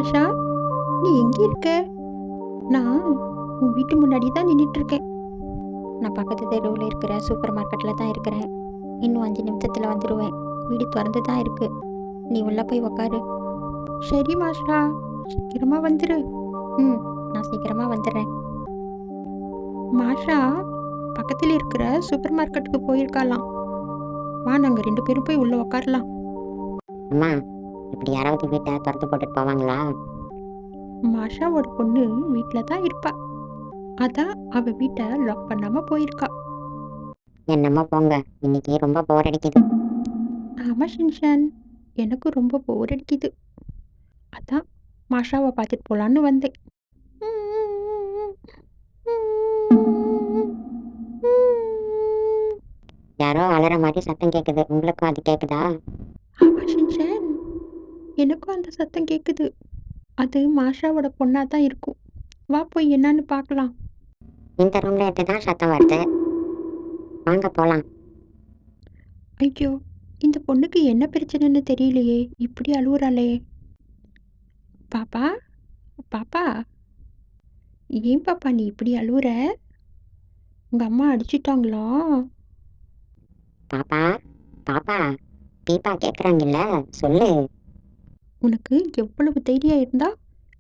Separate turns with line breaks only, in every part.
மாஷா, நீ எங்க இருக்க? நான் உன் வீட்டு முன்னாடி தான் நின்றுட்டு இருக்கேன். நான் பக்கத்து தெருவில் இருக்கிற சூப்பர் மார்க்கெட்டில் தான் இருக்கிறேன். இன்னும் 5 நிமிஷத்தில் வந்துடுவேன். வீடு திறந்து தான் இருக்கு. நீ உள்ளே போய் உக்காரு. சரி மாஷா, சீக்கிரமா வந்துரு. நான் சீக்கிரமா வந்துடுறேன். மாஷா பக்கத்தில் இருக்கிற சூப்பர் மார்க்கெட்டுக்கு போயிருக்கலாம். வா, நாங்கள் 2 பேரும் போய் உள்ளே உக்காரலாம்.
அம்மா, இப்படி யாராவது வீட்டை திறந்து போட்டுட்டு போவாங்களா?
மாஷாவோட பொண்ணு வீட்டில் தான் இருப்பா. அதான் அவ வீட்டை லாக் பண்ணாம போயிருக்கா.
என்னம்மா போங்க, இன்னைக்கு ரொம்ப போர் அடிக்குது.
ஆமா ஷின்ஷான், எனக்கு ரொம்ப போர் அடிக்குது. அதான் மாஷாவை பார்த்துட்டு போலான்னு வந்தேன்.
யாரோ அலற மாதிரி சத்தம் கேட்குது. உங்களுக்கும் அது கேட்குதா?
ஆமா ஷின்ஷான், எனக்கும் அந்த சத்தம் கேட்குது. அது மாஷாவோட பொண்ணா தான் இருக்கும். வா போய் என்னன்னு பார்க்கலாம்.
இந்த ரூம்ல இருந்து தான் சத்தம் வருது. வாங்க போலாம்.
ஐயோ, இந்த பொண்ணுக்கு என்ன பிரச்சனைன்னு தெரியலையே, இப்படி அழுவுறாளே. பாப்பா, பாப்பா, ஏன் பாப்பா நீ இப்படி அழுவுற? உங்க அம்மா அடிச்சிட்டாங்களா?
பாப்பா, பாப்பா, பீப்பா கேட்குறாங்கல்ல, சொல்லு.
உனக்கு எவ்வளவு தைரியம் இருந்தா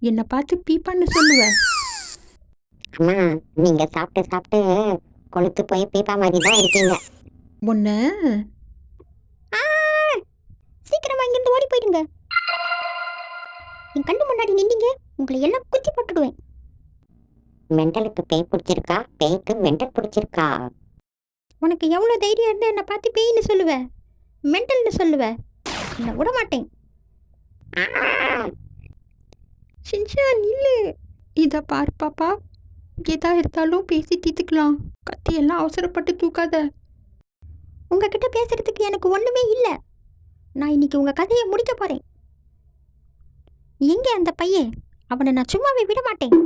என்னை பார்த்து பீப்பான்னு சொல்லுவ?
அம்மா, நீங்க சாப்பிட்டு சாப்பிட்டு கொளுத்து போய் பீப்பா மாதிரி தான் இருக்கீங்க.
உன்ன
சீக்கிரமா இங்கிருந்து ஓடி போயிடுங்க. என் கண்ணு முன்னாடி நின்னீங்க, உங்களை எல்லாம் குத்தி போட்டுடுவேன்.
மெண்டலுக்கு பேய் பிடிச்சிருக்கா, பேய்க்கு மெண்டல் பிடிச்சிருக்கா?
உனக்கு எவ்வளோ தைரியம் இருந்தா என்னை பார்த்து பேயின்னு சொல்லுவ, மென்டல்னு சொல்லுவ. என்னை விட மாட்டேன்.
ஷின்ஷான் இல்லை. இதை பார் பாப்பா, எதா இருந்தாலும் பேசி தீர்த்துக்கலாம். கத்தியெல்லாம் அவசரப்பட்டு தூக்காத.
உங்ககிட்ட பேசுறதுக்கு எனக்கு ஒண்ணுமே இல்லை. நான் இன்னைக்கு உங்க கதையை முடிக்க போறேன். எங்க அந்த பையன்? அவனை நான் சும்மாவே விட மாட்டேன்.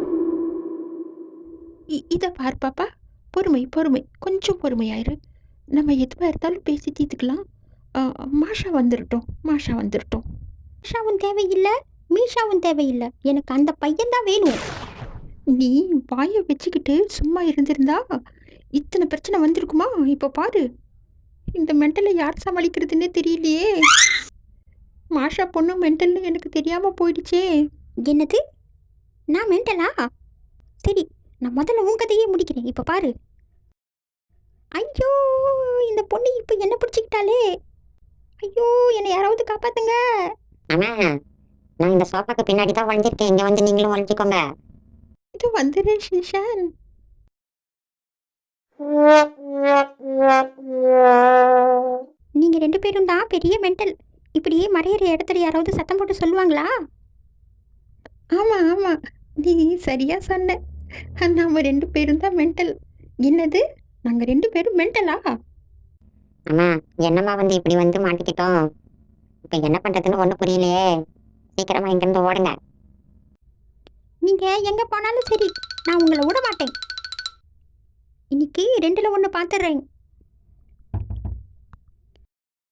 இதை பார் பாப்பா, பொறுமை பொறுமை, கொஞ்சம் பொறுமையாயிரு. நம்ம எதுவாக இருந்தாலும் பேசி தீர்த்துக்கலாம். மாஷா வந்துடட்டும், மாஷா வந்துடட்டும்.
மாஷாவும் தேவையில்லை, மீஷாவும் தேவையில்லை. எனக்கு அந்த பையன் தான் வேணும்.
நீ வாயை வச்சுக்கிட்டு சும்மா இருந்திருந்தா இத்தனை பிரச்சனை வந்திருக்குமா? இப்போ பாரு, இந்த மென்டலை யார் சமாளிக்கிறதுன்னே தெரியலையே. மாஷா பொண்ணு மென்டல்னு எனக்கு தெரியாமல் போயிடுச்சே.
என்னது? நான் மென்டலா? சரி, நான் முதல்ல உன் கதையே முடிக்கிறேன். இப்போ பாரு. ஐயோ, இந்த பொண்ணு இப்போ என்ன பிடிச்சிக்கிட்டாலே. ஐயோ, என்னை யாராவது காப்பாத்துங்க.
அம்மா, நான் இந்த சோஃபாக்கு பின்னாடி தான் ஒழிஞ்சிருக்கேன். இங்க வந்து நீங்களும் ஒழிஞ்சுக்கோங்க.
இது வந்துடுறேன் ஷின்ஷான்.
நீங்க 2 பேரும் தான் பெரிய மென்டல். இப்படியே மறையிற இடத்துல யாராவது சத்தம் போட்டு சொல்லுவாங்களா?
ஆமாம் ஆமாம், நீ சரியா சொன்ன. நம்ம 2 பேரும் தான் மென்டல். என்னது, நாங்கள் 2 பேரும் மென்டலா?
அம்மா, என்னம்மா வந்து இப்படி வந்து மாட்டிக்கிட்டோம். இப்போ என்ன பண்றதுன்னு ஒன்றும் புரியலையே. சீக்கிரமா இங்கிருந்து ஓடுங்க.
நீங்க எங்க போனாலும் சரி, நான் உங்களை விட மாட்டேன். இன்னைக்கு 2ல் 1 பார்த்துடுறேன்.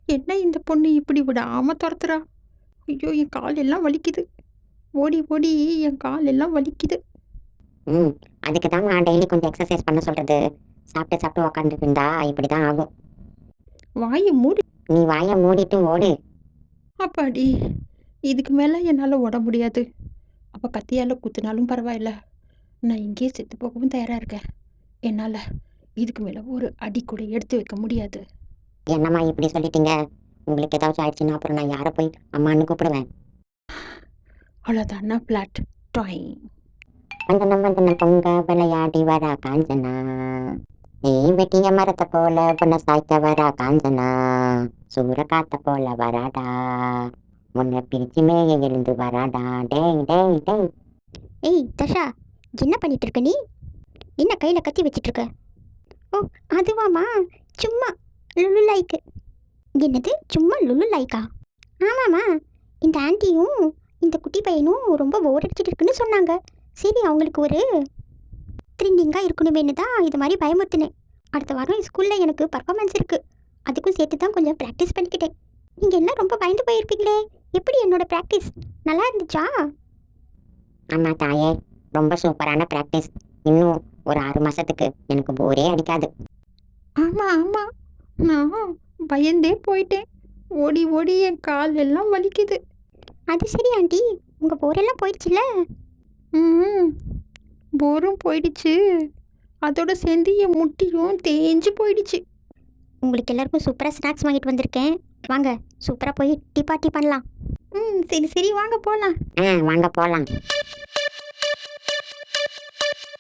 என்ன இந்த பொண்ணு இப்படி விடாம துரத்துறா? ஐயோ, என் கால் எல்லாம் வலிக்குது. ஓடி ஓடி என் கால் எல்லாம் வலிக்குது.
அதுக்கு தான் நான் டெய்லி கொஞ்சம் எக்ஸசைஸ் பண்ண சொல்றது. சாப்பிட்டு சாப்பிட்டு உக்காந்துட்டு இருந்தா இப்படி தான் ஆகும்.
வாயை மூடி.
நீ வாயை மூடிட்டு ஓடு.
அப்பாடி, இதுக்கு மேலே என்னால் ஓட முடியாது. அப்போ கத்தியால் குத்துனாலும் பரவாயில்ல, நான் இங்கேயே செத்து போகவும் தயாராக இருக்கேன். என்னால் இதுக்கு மேலே ஒரு அடி கூட எடுத்து வைக்க முடியாது.
என்னம்மா இப்படி சொல்லிட்டீங்க? உங்களுக்கு ஏதாச்சும் ஆயிடுச்சுன்னா அப்புறம் நான் யாரை போய் அம்மான்னு கூப்பிடுவேன்?
அவ்வளோதானா ஃப்ளாட் டாய்.
வந்தனம் வந்தனம் பொங்க விளையாடி வரா காஞ்சனா, வெட்டிய மரத்தை போல பொண்ண சாய்த்த வரா காஞ்சனா, சூற காத்த போல வராடா, முன்ன பிரிச்சு மேய எழுந்து வராடா. டேய் டேய் டேய்.
ஏய் தஷா, என்ன பண்ணிட்டு இருக்க நீ? என்ன கையில கத்தி வச்சிட்டு இருக்க? ஓ, அதுவாமா, சும்மா லுலு லைக்கு. என்னது, சும்மா லுலு லைக்கா? ஆமாம்மா, இந்த ஆன்ட்டியும் இந்த குட்டி பையனும் ரொம்ப போர் அடிச்சிட்டு இருக்குன்னு சொன்னாங்க. சரி, அவங்களுக்கு ஒரு த்ரில்லிங்காக இருக்கணுமேனு தான் இது மாதிரி பயமுறுத்தினேன். அடுத்த வாரம் ஸ்கூலில் எனக்கு பர்ஃபார்மன்ஸ் இருக்குது. அதுக்கும் சேர்த்து தான் கொஞ்சம் ப்ராக்டிஸ் பண்ணிக்கிட்டேன். நீங்கள் என்ன ரொம்ப பயந்து போயிருப்பீங்களே, எப்படி என்னோடய ப்ராக்டிஸ் நல்லா இருந்துச்சா?
ஆமா தாயே, ரொம்ப சூப்பரான ப்ராக்டிஸ். இன்னும் ஒரு 6 மாசத்துக்கு எனக்கு போரே அடிக்காது.
ஆமாம் ஆமாம், நான் பயந்தே போயிட்டேன். ஓடி ஓடி என் கால் எல்லாம் வலிக்குது.
அது சரி ஆண்டி, உங்கள் போரெல்லாம் போயிடுச்சுல?
ம், போரும் போயிடுச்சு. அதோட சேர்ந்து என் முட்டியும் தேஞ்சு போயிடுச்சு.
உங்களுக்கு எல்லாருக்கும் சூப்பராக ஸ்நாக்ஸ் வாங்கிட்டு வந்திருக்கேன். வாங்க, சூப்பராக போய் டீ பார்ட்டி பண்ணலாம்.
சரி சரி, வாங்க போகலாம்.
வாங்க போலாம்.